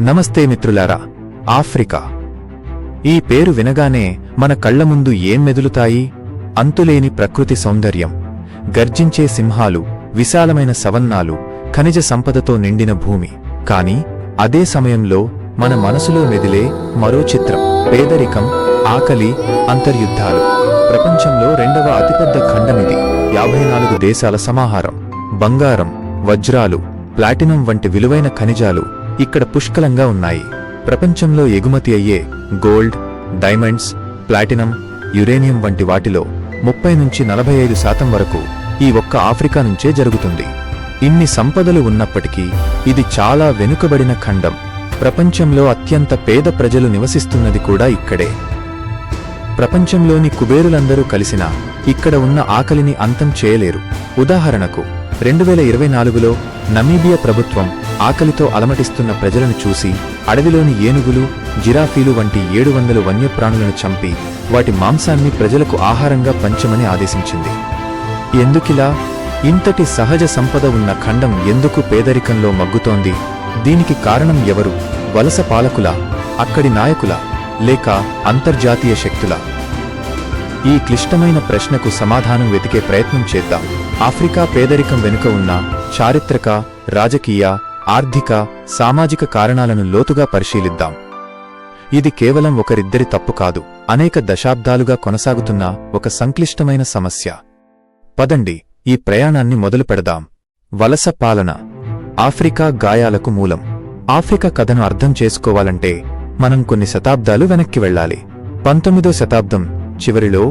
నమస్తే మిత్రులారా. ఆఫ్రికా ఈ పేరు వినగానే మన కళ్ల ముందు ఏం మెదులుతాయి? అంతులేని ప్రకృతి సౌందర్యం, గర్జించే సింహాలు, విశాలమైన సవన్నాలు, ఖనిజ సంపదతో నిండిన భూమి. కాని అదే సమయంలో మన మనసులో మెదిలే మరో చిత్రం పేదరికం, ఆకలి, అంతర్యుద్ధాలు. ప్రపంచంలో రెండవ అతిపెద్ద ఖండమిది. 54 దేశాల సమాహారం. బంగారం, వజ్రాలు, ప్లాటినం వంటి విలువైన ఖనిజాలు ఇక్కడ పుష్కలంగా ఉన్నాయి. ప్రపంచంలో ఎగుమతి అయ్యే గోల్డ్, డైమండ్స్, ప్లాటినం, యురేనియం వంటి వాటిలో 30 నుంచి 45% వరకు ఈ ఒక్క ఆఫ్రికా నుంచే జరుగుతుంది. ఇన్ని సంపదలు ఉన్నప్పటికీ ఇది చాలా వెనుకబడిన ఖండం. ప్రపంచంలో అత్యంత పేద ప్రజలు నివసిస్తున్నది కూడా ఇక్కడే. ప్రపంచంలోని కుబేరులందరూ కలిసినా ఇక్కడ ఉన్న ఆకలిని అంతం చేయలేరు. ఉదాహరణకు 2024లో నమీబియా ప్రభుత్వం ఆకలితో అలమటిస్తున్న ప్రజలను చూసి అడవిలోని ఏనుగులు, జిరాఫీలు వంటి 700 వన్యప్రాణులను చంపి వాటి మాంసాన్ని ప్రజలకు ఆహారంగా పంచమని ఆదేశించింది. ఎందుకిలా? ఇంతటి సహజ సంపద ఉన్న ఖండం ఎందుకు పేదరికంలో మగ్గుతోంది? దీనికి కారణం ఎవరు? వలస పాలకులా, అక్కడి నాయకులా, లేక అంతర్జాతీయ శక్తులా? ఈ క్లిష్టమైన ప్రశ్నకు సమాధానం వెతికే ప్రయత్నం చేద్దాం. ఆఫ్రికా పేదరికం వెనుక ఉన్న చారిత్రక, రాజకీయ, ఆర్థిక, సామాజిక కారణాలను లోతుగా పరిశీలిద్దాం. ఇది కేవలం ఒకరిద్దరి తప్పు కాదు, అనేక దశాబ్దాలుగా కొనసాగుతున్న ఒక సంక్లిష్టమైన సమస్య. పదండి ఈ ప్రయాణాన్ని మొదలు పెడదాం. వలస పాలన ఆఫ్రికా గాయాలకు మూలం. ఆఫ్రికా కథను అర్థం చేసుకోవాలంటే మనం కొన్ని శతాబ్దాలు వెనక్కి వెళ్ళాలి. 19వ శతాబ్దం చివరిలో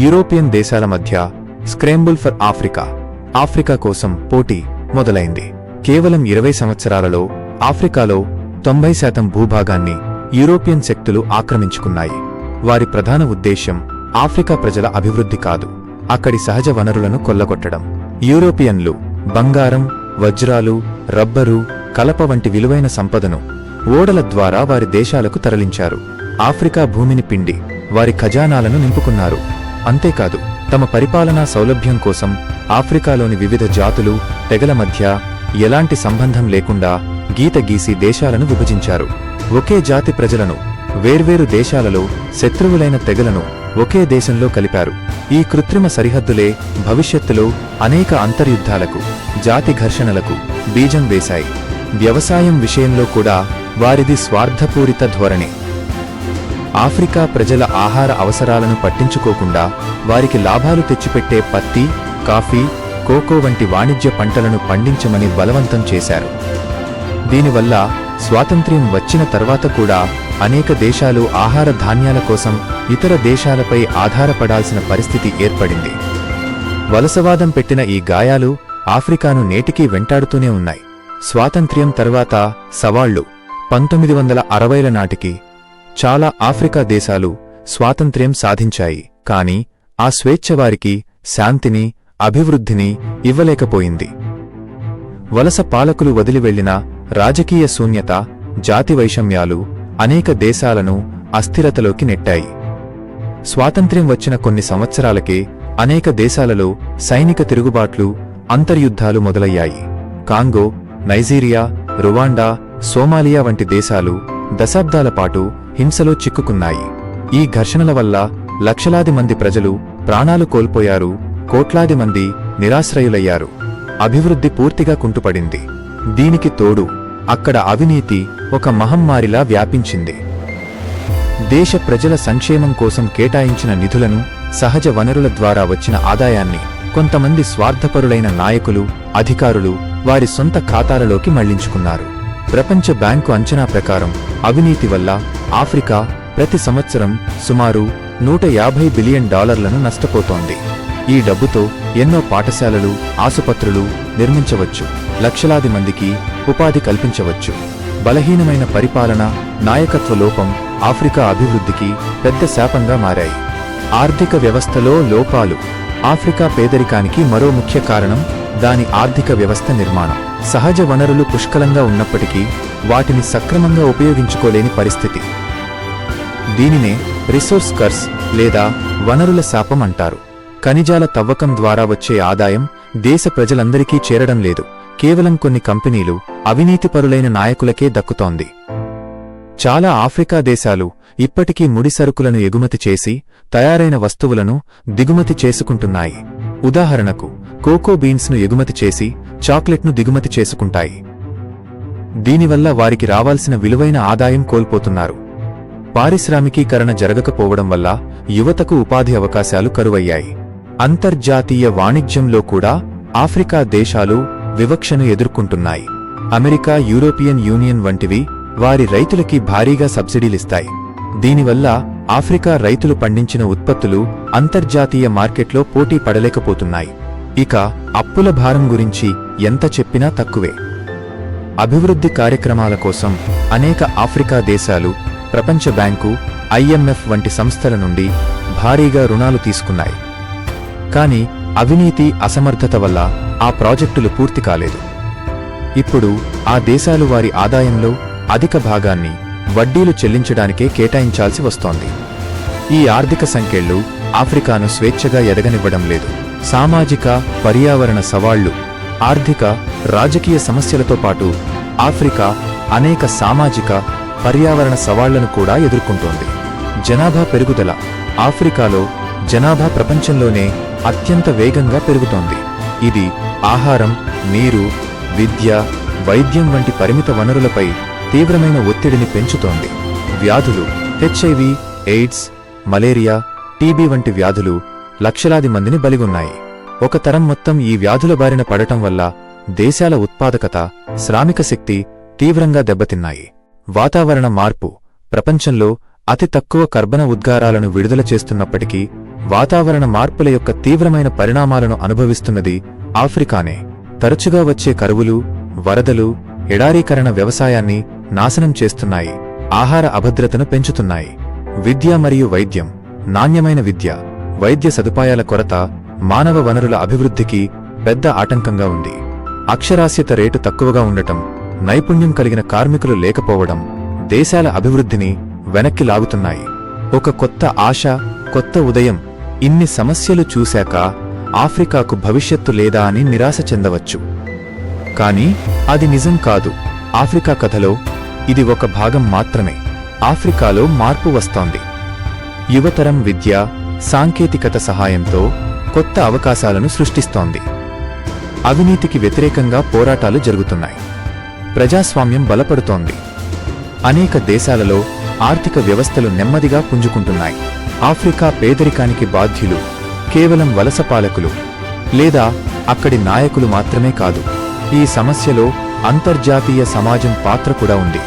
యూరోపియన్ దేశాల మధ్య స్క్రాంబుల్ ఫర్ ఆఫ్రికా కోసం పోటీ మొదలైంది. కేవలం 20 సంవత్సరాలలో ఆఫ్రికాలో 90% భూభాగాన్ని యూరోపియన్ శక్తులు ఆక్రమించుకున్నాయి. వారి ప్రధాన ఉద్దేశ్యం ఆఫ్రికా ప్రజల అభివృద్ధి కాదు, అక్కడి సహజ వనరులను కొల్లగొట్టడం. యూరోపియన్లు బంగారం, వజ్రాలు, రబ్బరు, కలప వంటి విలువైన సంపదను ఓడల ద్వారా వారి దేశాలకు తరలించారు. ఆఫ్రికా భూమిని పిండి వారి ఖజానాలను నింపుకున్నారు. అంతేకాదు, తమ పరిపాలనా సౌలభ్యం కోసం ఆఫ్రికాలోని వివిధ జాతులు, తెగల మధ్య ఎలాంటి సంబంధం లేకుండా గీత గీసి దేశాలను విభజించారు. ఒకే జాతి ప్రజలను వేర్వేరు దేశాలలో, శత్రువులైన తెగలను ఒకే దేశంలో కలిపారు. ఈ కృత్రిమ సరిహద్దులే భవిష్యత్తులో అనేక అంతర్యుద్ధాలకు, జాతి ఘర్షణలకు బీజం వేశాయి. వ్యవసాయం విషయంలో కూడా వారిది స్వార్థపూరిత ధోరణి. ఆఫ్రికా ప్రజల ఆహార అవసరాలను పట్టించుకోకుండా వారికి లాభాలు తెచ్చిపెట్టే పత్తి, కాఫీ, కోకో వంటి వాణిజ్య పంటలను పండించమని బలవంతం చేశారు. దీనివల్ల స్వాతంత్ర్యం వచ్చిన తర్వాత కూడా అనేక దేశాలు ఆహార ధాన్యాల కోసం ఇతర దేశాలపై ఆధారపడాల్సిన పరిస్థితి ఏర్పడింది. వలసవాదం పెట్టిన ఈ గాయాలు ఆఫ్రికాను నేటికీ వెంటాడుతూనే ఉన్నాయి. స్వాతంత్ర్యం తర్వాత సవాళ్లు 1960ల నాటికి చాలా ఆఫ్రికా దేశాలు స్వాతంత్ర్యం సాధించాయి. కాని ఆ స్వేచ్ఛ వారికి శాంతిని, అభివృద్ధిని ఇవ్వలేకపోయింది. వలస పాలకులు వదిలివెళ్లిన రాజకీయ శూన్యత, జాతి వైషమ్యాలు అనేక దేశాలను అస్థిరతలోకి నెట్టాయి. స్వాతంత్ర్యం వచ్చిన కొన్ని సంవత్సరాలకే అనేక దేశాలలో సైనిక తిరుగుబాట్లు, అంతర్యుద్ధాలు మొదలయ్యాయి. కాంగో, నైజీరియా, రువాండా, సోమాలియా వంటి దేశాలు దశాబ్దాల పాటు హింసలో చిక్కుకున్నాయి. ఈ ఘర్షణల వల్ల లక్షలాది మంది ప్రజలు ప్రాణాలు కోల్పోయారు, కోట్లాది మంది నిరాశ్రయులయ్యారు. అభివృద్ధి పూర్తిగా కుంటుపడింది. దీనికి తోడు అక్కడ అవినీతి ఒక మహమ్మారిలా వ్యాపించింది. దేశ ప్రజల సంక్షేమం కోసం కేటాయించిన నిధులను, సహజ వనరుల ద్వారా వచ్చిన ఆదాయాన్ని కొంతమంది స్వార్థపరులైన నాయకులు, అధికారులు వారి సొంత ఖాతాలలోకి మళ్లించుకున్నారు. ప్రపంచ బ్యాంకు అంచనా ప్రకారం అవినీతి వల్ల ఆఫ్రికా ప్రతి సంవత్సరం సుమారు $150 బిలియన్ నష్టపోతోంది. ఈ డబ్బుతో ఎన్నో పాఠశాలలు, ఆసుపత్రులు నిర్మించవచ్చు, లక్షలాది మందికి ఉపాధి కల్పించవచ్చు. బలహీనమైన పరిపాలన, నాయకత్వ లోపం ఆఫ్రికా అభివృద్ధికి పెద్ద శాపంగా మారాయి. ఆర్థిక వ్యవస్థలో లోపాలు ఆఫ్రికా పేదరికానికి మరో ముఖ్య కారణం దాని ఆర్థిక వ్యవస్థ నిర్మాణం. సహజ వనరులు పుష్కలంగా ఉన్నప్పటికీ వాటిని సక్రమంగా ఉపయోగించుకోలేని పరిస్థితి. దీనినే రిసోర్స్ కర్స్ లేదా వనరుల శాపం అంటారు. ఖనిజాల తవ్వకం ద్వారా వచ్చే ఆదాయం దేశ ప్రజలందరికీ చేరడం లేదు, కేవలం కొన్ని కంపెనీలు, అవినీతిపరులైన నాయకులకే దక్కుతోంది. చాలా ఆఫ్రికా దేశాలు ఇప్పటికీ ముడి సరుకులను ఎగుమతి చేసి తయారైన వస్తువులను దిగుమతి చేసుకుంటున్నాయి. ఉదాహరణకు కోకో బీన్స్ను ఎగుమతి చేసి చాక్లెట్ను దిగుమతి చేసుకుంటాయి. దీనివల్ల వారికి రావాల్సిన విలువైన ఆదాయం కోల్పోతున్నారు. పారిశ్రామికీకరణ జరగకపోవడం వల్ల యువతకు ఉపాధి అవకాశాలు కరువయ్యాయి. అంతర్జాతీయ వాణిజ్యంలో కూడా ఆఫ్రికా దేశాలు వివక్షను ఎదుర్కొంటున్నాయి. అమెరికా, యూరోపియన్ యూనియన్ వంటివి వారి రైతులకి భారీగా సబ్సిడీలిస్తాయి. దీనివల్ల ఆఫ్రికా రైతులు పండించిన ఉత్పత్తులు అంతర్జాతీయ మార్కెట్లో పోటీ పడలేకపోతున్నాయి. ఇక అప్పుల భారం గురించి ఎంత చెప్పినా తక్కువే. అభివృద్ధి కార్యక్రమాల కోసం అనేక ఆఫ్రికా దేశాలు ప్రపంచ బ్యాంకు, IMF వంటి సంస్థల నుండి భారీగా రుణాలు తీసుకున్నాయి. కాని అవినీతి, అసమర్థత వల్ల ఆ ప్రాజెక్టులు పూర్తి కాలేదు. ఇప్పుడు ఆ దేశాలు వారి ఆదాయంలో అధిక భాగాన్ని వడ్డీలు చెల్లించడానికే కేటాయించాల్సి వస్తోంది. ఈ ఆర్థిక సంకెళ్లు ఆఫ్రికాను స్వేచ్ఛగా ఎదగనివ్వడం లేదు. సామాజిక, పర్యావరణ సవాళ్లు, ఆర్థిక, రాజకీయ సమస్యలతో పాటు ఆఫ్రికా అనేక సామాజిక, పర్యావరణ సవాళ్లను కూడా ఎదుర్కొంటోంది. జనాభా పెరుగుదల. ఆఫ్రికాలో జనాభా ప్రపంచంలోనే అత్యంత వేగంగా పెరుగుతోంది. ఇది ఆహారం, నీరు, విద్య, వైద్యం వంటి పరిమిత వనరులపై తీవ్రమైన ఒత్తిడిని పెంచుతోంది. వ్యాధులు. HIV, ఎయిడ్స్, మలేరియా, టీబీ వంటి వ్యాధులు లక్షలాది మందిని బలిగొన్నాయి. ఒక తరం మొత్తం ఈ వ్యాధుల బారిన పడటం వల్ల దేశాల ఉత్పాదకత, శ్రామిక శక్తి తీవ్రంగా దెబ్బతిన్నాయి. వాతావరణ మార్పు. ప్రపంచంలో అతి తక్కువ కర్బన ఉద్గారాలను విడుదల చేస్తున్నప్పటికీ వాతావరణ మార్పుల యొక్క తీవ్రమైన పరిణామాలను అనుభవిస్తున్నది ఆఫ్రికానే. తరచుగా వచ్చే కరువులు, వరదలు, ఎడారీకరణ వ్యవసాయాన్ని నాశనం చేస్తున్నాయి, ఆహార అభద్రతను పెంచుతున్నాయి. విద్య మరియు వైద్యం. నాణ్యమైన విద్య, వైద్య సదుపాయాల కొరత మానవ వనరుల అభివృద్ధికి పెద్ద ఆటంకంగా ఉంది. అక్షరాస్యత రేటు తక్కువగా ఉండటం, నైపుణ్యం కలిగిన కార్మికులు లేకపోవడం దేశాల అభివృద్ధిని వెనక్కి లాగుతున్నాయి. ఒక కొత్త ఆశ, కొత్త ఉదయం. ఇన్ని సమస్యలు చూశాక ఆఫ్రికాకు భవిష్యత్తు లేదా అని నిరాశ చెందవచ్చు. కానీ అది నిజం కాదు. ఆఫ్రికా కథలో ఇది ఒక భాగం మాత్రమే. ఆఫ్రికాలో మార్పు వస్తోంది. యువతరం విద్య, సాంకేతికత సహాయంతో కొత్త అవకాశాలను సృష్టిస్తోంది. అవినీతికి వ్యతిరేకంగా పోరాటాలు జరుగుతున్నాయి. ప్రజాస్వామ్యం బలపడుతోంది. అనేక దేశాలలో ఆర్థిక వ్యవస్థలు నెమ్మదిగా పుంజుకుంటున్నాయి. ఆఫ్రికా పేదరికానికి బాధ్యులు కేవలం వలస పాలకులు లేదా అక్కడి నాయకులు మాత్రమే కాదు. ఈ సమస్యలో అంతర్జాతీయ సమాజం పాత్ర కూడా ఉంది.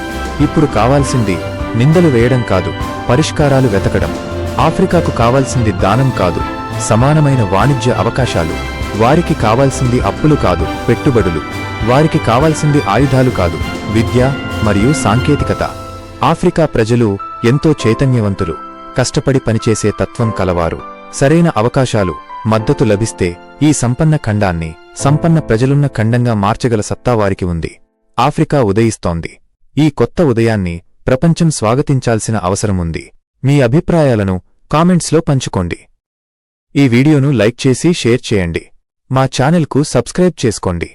ఇప్పుడు కావాల్సింది నిందలు వేయడం కాదు, పరిష్కారాలు వెతకడం. ఆఫ్రికాకు కావాల్సింది దానం కాదు, సమానమైన వాణిజ్య అవకాశాలు. వారికి కావాల్సింది అప్పులు కాదు, పెట్టుబడులు. వారికి కావాల్సింది ఆయుధాలు కాదు, విద్య మరియు సాంకేతికత. ఆఫ్రికా ప్రజలు ఎంతో చైతన్యవంతులు, కష్టపడి పనిచేసే తత్వం కలవారు. సరైన అవకాశాలు, మద్దతు లభిస్తే ఈ సంపన్న ఖండాన్ని సంపన్న ప్రజలున్న ఖండంగా మార్చగల సత్తా వారికి ఉంది. ఆఫ్రికా ఉదయిస్తోంది. ఈ కొత్త ఉదయాన్ని ప్రపంచం స్వాగతించాల్సిన అవసరముంది. మీ అభిప్రాయాలను కామెంట్స్లో పంచుకోండి. ఈ వీడియోను లైక్ చేసి షేర్ చేయండి. మా ఛానెల్కు సబ్స్క్రైబ్ చేసుకోండి.